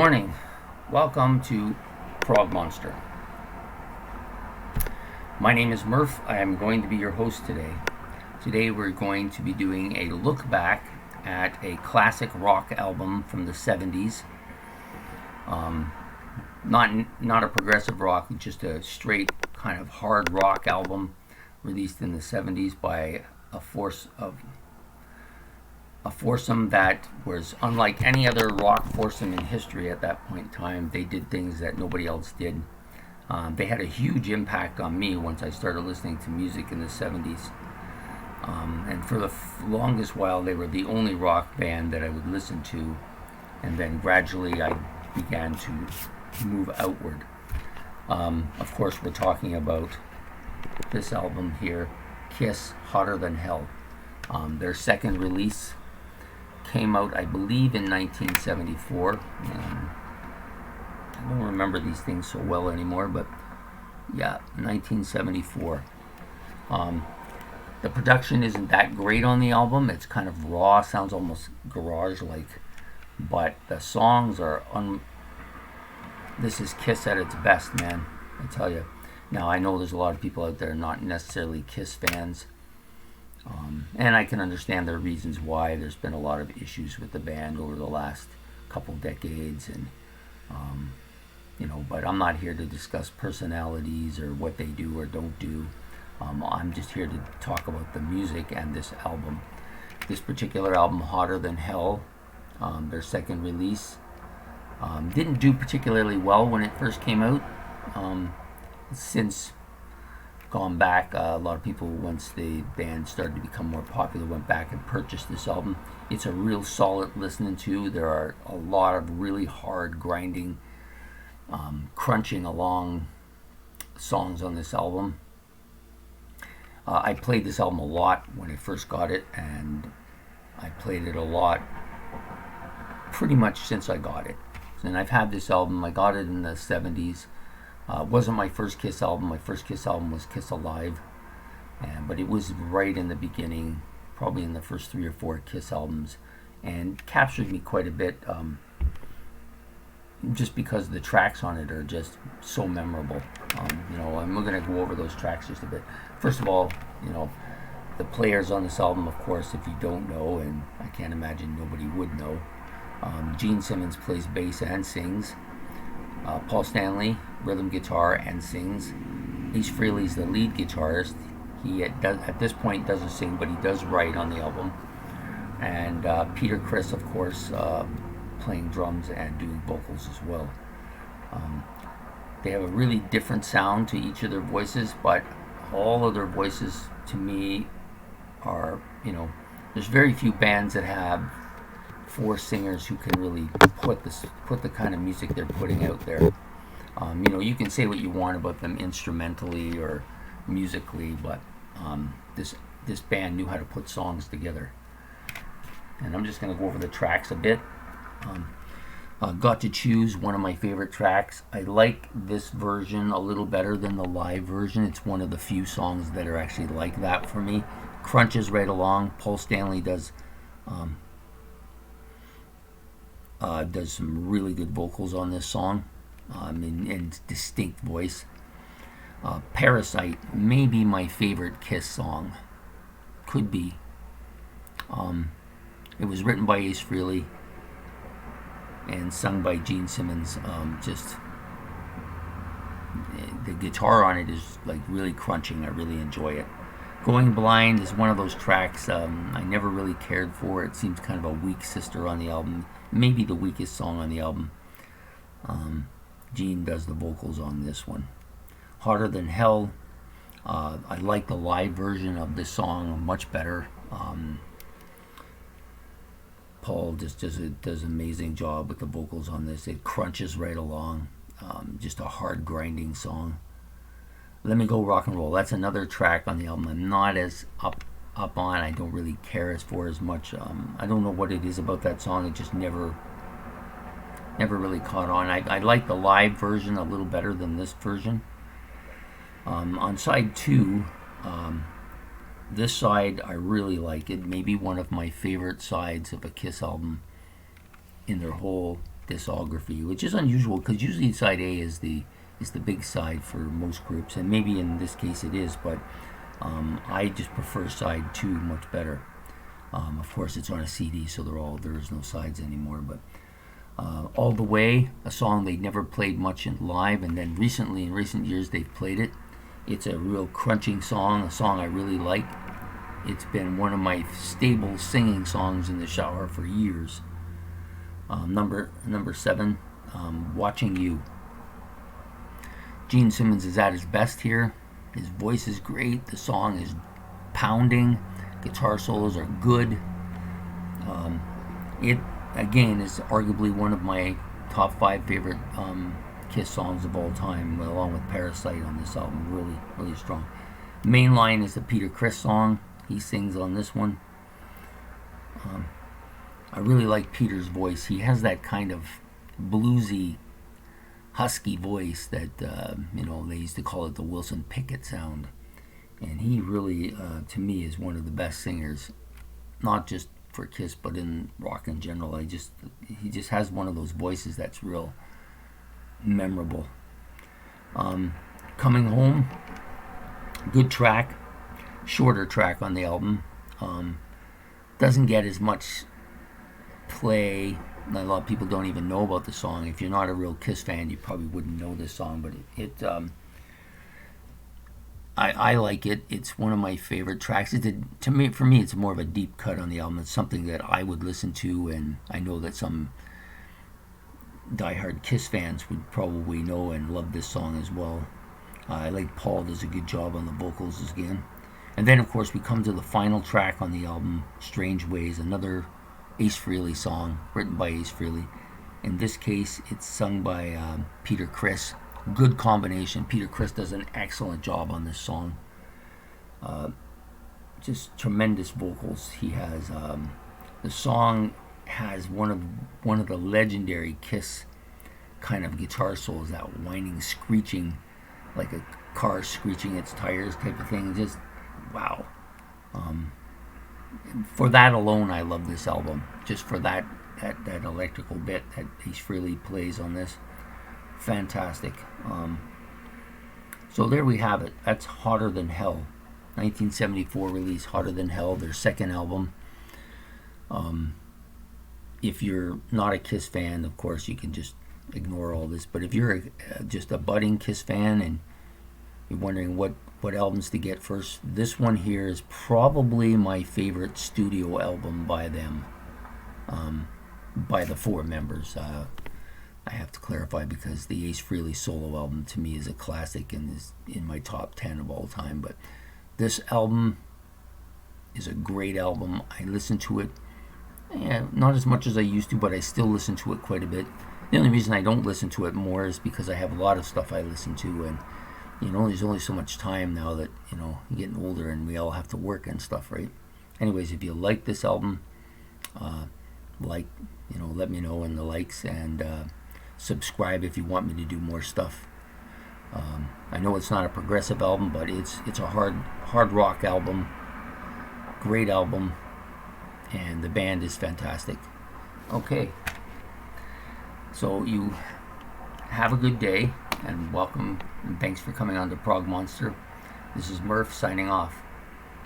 Morning. Welcome to Prog Monster. My name is Murph. I am going to be your host today. Today we're going to be doing a look back at a classic rock album from the 70s. Not a progressive rock, just a straight kind of hard rock album released in the 70s by a foursome that was unlike any other rock foursome in history at that point in time. They did things that nobody else did. They had a huge impact on me once I started listening to music in the 70s. And for the longest while, they were the only rock band that I would listen to. And then gradually I began to move outward. Of course, we're talking about this album here, KISS, Hotter Than Hell. Their second release came out, I believe, in 1974. I don't remember these things so well anymore, but yeah, 1974. The production isn't that great on the album. It's kind of raw, sounds almost garage-like, but the songs are this is KISS at its best, man, I tell you. Now, I know there's a lot of people out there not necessarily KISS fans. And I can understand their reasons why. There's been a lot of issues with the band over the last couple decades, and but I'm not here to discuss personalities or what they do or don't do. I'm just here to talk about the music and this album. This particular album, Hotter Than Hell, their second release, didn't do particularly well when it first came out. Since gone back, a lot of people, once the band started to become more popular, went back and purchased this album. It's a real solid listening to. There are a lot of really hard, grinding, crunching along songs on this album. I played this album a lot when I first got it, and I played it a lot pretty much since I got it. And I've had this album. I got it in the 70s. It wasn't my first KISS album. My first KISS album was KISS Alive, but it was right in the beginning, probably in the first 3 or 4 KISS albums, and captured me quite a bit, just because the tracks on it are just so memorable. And we're going to go over those tracks just a bit. First of all, the players on this album, of course, if you don't know, and I can't imagine nobody would know, Gene Simmons plays bass and sings. Paul Stanley, rhythm guitar and sings. Ace Frehley's the lead guitarist. He at this point doesn't sing, but he does write on the album. And Peter Criss, of course, playing drums and doing vocals as well. They have a really different sound to each of their voices, but all of their voices, to me, are, there's very few bands that have 4 singers who can really put the kind of music they're putting out there. You can say what you want about them instrumentally or musically, but this band knew how to put songs together. And I'm just going to go over the tracks a bit. Got to choose one of my favorite tracks. I like this version a little better than the live version. It's one of the few songs that are actually like that for me. Crunches right along. Paul Stanley does some really good vocals on this song, in distinct voice. Parasite may be my favorite KISS song. Could be. It was written by Ace Frehley and sung by Gene Simmons. The guitar on it is like really crunching. I really enjoy it. Going Blind is one of those tracks I never really cared for. It seems kind of a weak sister on the album. Maybe the weakest song on the album. Gene does the vocals on this one. Hotter Than Hell. I like the live version of this song much better. Paul just does an amazing job with the vocals on this. It crunches right along. Just a hard grinding song. Let Me Go Rock and Roll. That's another track on the album I'm not as up on. I don't really care as much. I don't know what it is about that song. It just never really caught on. I like the live version a little better than this version. On side 2, This side, I really like it. Maybe one of my favorite sides of a KISS album in their whole discography, which is unusual because usually side A is the big side for most groups, and maybe in this case it is, but I just prefer side 2 much better. Of course, it's on a CD, so there is no sides anymore. But All the Way, a song they never played much in live, and then recently, in recent years, they've played it. It's a real crunching song, a song I really like. It's been one of my stable singing songs in the shower for years. Number 7, Watching You. Gene Simmons is at his best here. His voice is great. The song is pounding. Guitar solos are good. It, again, is arguably one of my top 5 favorite Kiss songs of all time, along with Parasite on this album. Really, really strong. Main line is the Peter Criss song. He sings on this one. I really like Peter's voice. He has that kind of bluesy, husky voice that, they used to call it the Wilson Pickett sound. And he really, to me, is one of the best singers, not just for Kiss, but in rock in general. He just has one of those voices that's real memorable. Coming Home, good track, shorter track on the album. Doesn't get as much play. A lot of people don't even know about the song. If you're not a real Kiss fan, you probably wouldn't know this song, but I like it. It's one of my favorite tracks. For me, it's more of a deep cut on the album. It's something that I would listen to, and I know that some diehard Kiss fans would probably know and love this song as well. I like Paul does a good job on the vocals again. And then, of course, we come to the final track on the album, Strange Ways, another Ace Frehley song, written by Ace Frehley. In this case, it's sung by Peter Criss. Good combination. Peter Criss does an excellent job on this song. Just tremendous vocals he has. The song has one of the legendary Kiss kind of guitar solos, that whining, screeching, like a car screeching its tires type of thing. Just wow. For that alone, I love this album. Just for that electrical bit that Ace Frehley plays on this. Fantastic. So there we have it. That's Hotter Than Hell. 1974 release, Hotter Than Hell, their second album. If you're not a Kiss fan, of course, you can just ignore all this. But if you're just a budding Kiss fan and you're wondering what albums to get first, this one here is probably my favorite studio album by them, by the 4 members. I have to clarify because the Ace Frehley solo album to me is a classic and is in my top 10 of all time. But this album is a great album. I listen to it, not as much as I used to, but I still listen to it quite a bit. The only reason I don't listen to it more is because I have a lot of stuff I listen to, and there's only so much time now that you're getting older and we all have to work and stuff, right? Anyways, if you like this album, let me know in the likes, and subscribe if you want me to do more stuff. I know it's not a progressive album, but it's a hard rock album, great album, and the band is fantastic. Okay, so you have a good day, and welcome, and thanks for coming on to Prog Monster. This is Murph signing off.